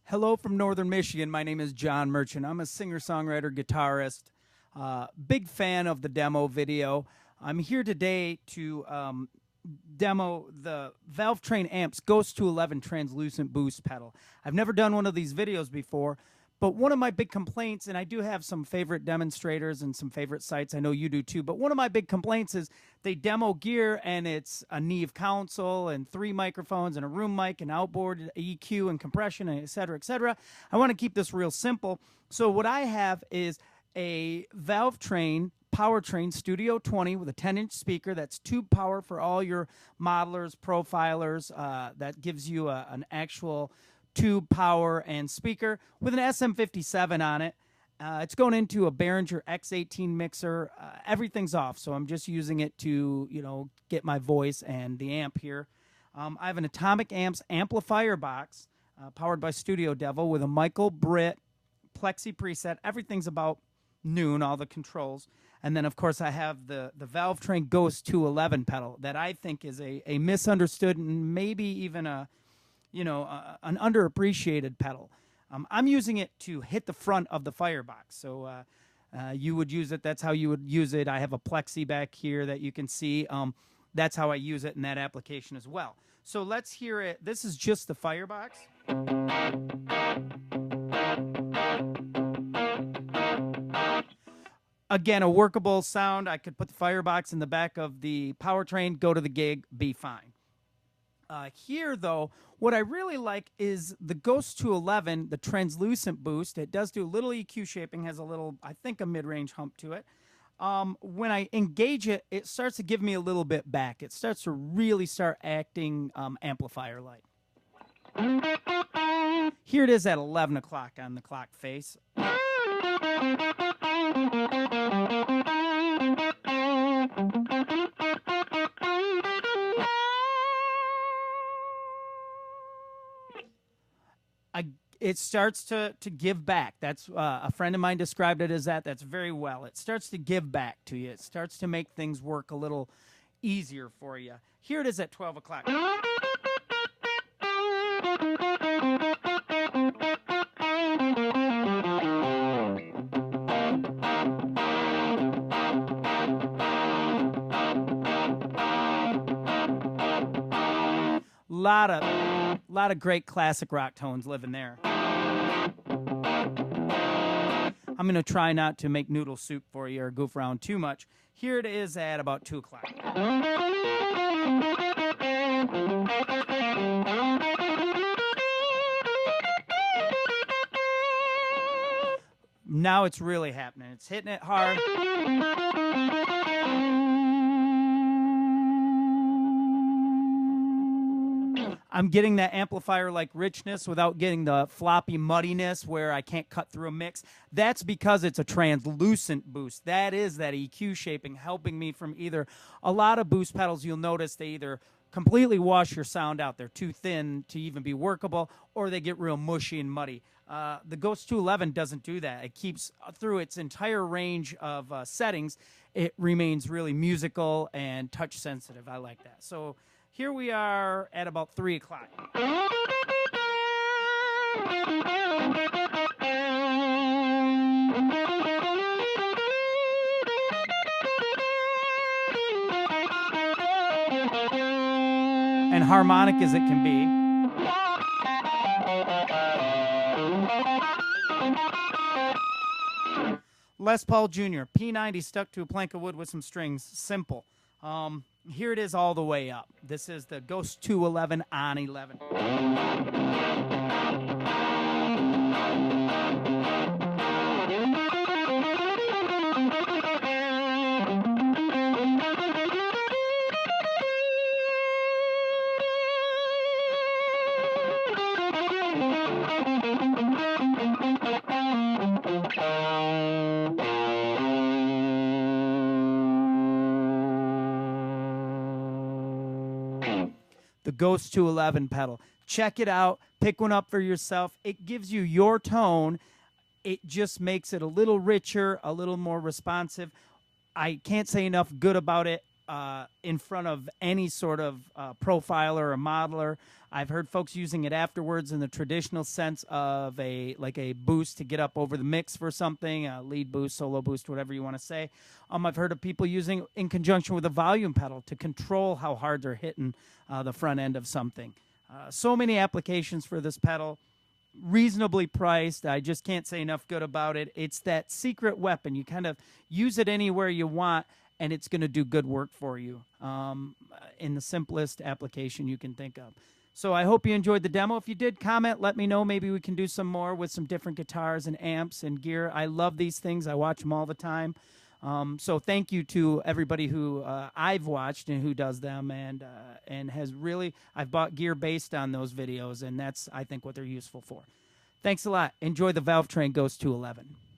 Hello from Northern Michigan. My name is John Merchant. I'm a singer-songwriter, guitarist, big fan of the demo video. I'm here today to demo the ValveTrain Amps Ghost 211 translucent boost pedal. I've never done one of these videos before, but one of my big complaints, and I do have some favorite demonstrators and some favorite sites, I know you do too, but one of my big complaints is they demo gear and it's a Neve console and 3 microphones and a room mic and outboard EQ and compression and et cetera, et cetera. I want to keep this real simple. So what I have is a ValveTrain POWERTRAIN Studio 20 with a 10-inch speaker that's tube power for all your modelers, profilers. That gives you an actual tube power and speaker with an SM57 on it. It's going into a Behringer X18 mixer. Everything's off, so I'm just using it to, get my voice and the amp here. I have an Atomic Amps Amplifier-Box powered by Studio Devil with a Michael Britt plexi preset. Everything's about noon, all the controls. And then, of course, I have the ValveTrain Ghost 211 pedal that I think is a misunderstood and maybe even an underappreciated pedal. I'm using it to hit the front of the firebox. So you would use it. That's how you would use it. I have a plexi back here that you can see. That's how I use it in that application as well. So let's hear it. This is just the firebox. Again, a workable sound. I could put the firebox in the back of the POWERTRAIN, go to the gig, be fine. Here, though, what I really like is the Ghost 211, the translucent boost. It does do a little EQ shaping, has a little, I think, a mid-range hump to it. When I engage it, it starts to give me a little bit back. It starts to really start acting amplifier-like. Here it is at 11 o'clock on the clock face. It starts to give back. That's a friend of mine described it as that. That's very well. It starts to give back to you. It starts to make things work a little easier for you. Here it is at 12 o'clock. Lot of great classic rock tones living there. I'm going to try not to make noodle soup for you or goof around too much. Here it is at about 2 o'clock. Now it's really happening. It's hitting it hard. I'm getting that amplifier-like richness without getting the floppy muddiness where I can't cut through a mix. That's because it's a translucent boost. That is that EQ shaping helping me from either a lot of boost pedals, you'll notice they either completely wash your sound out. They're too thin to even be workable, or they get real mushy and muddy. The Ghost 211 doesn't do that. It keeps, through its entire range of settings, it remains really musical and touch-sensitive. I like that. So here we are at about 3 o'clock. And harmonic as it can be. Les Paul Jr., P90 stuck to a plank of wood with some strings. Simple. Here it is all the way up. This is the Ghost 211 on 11. The Ghost 211 pedal. Check it out. Pick one up for yourself. It gives you your tone. It just makes it a little richer, a little more responsive. I can't say enough good about it. in front of any sort of profiler or modeler. I've heard folks using it afterwards in the traditional sense of like a boost to get up over the mix for something, a lead boost, solo boost, whatever you want to say. I've heard of people using in conjunction with a volume pedal to control how hard they're hitting the front end of something. So many applications for this pedal. Reasonably priced. I just can't say enough good about it. It's that secret weapon. You kind of use it anywhere you want, and it's going to do good work for you in the simplest application you can think of. So I hope you enjoyed the demo. If you did, comment, let me know. Maybe we can do some more with some different guitars and amps and gear. I love these things. I watch them all the time. So thank you to everybody who I've watched and who does them, and has really, I've bought gear based on those videos, and that's, I think, what they're useful for. Thanks a lot. Enjoy the ValveTrain GHOST 211.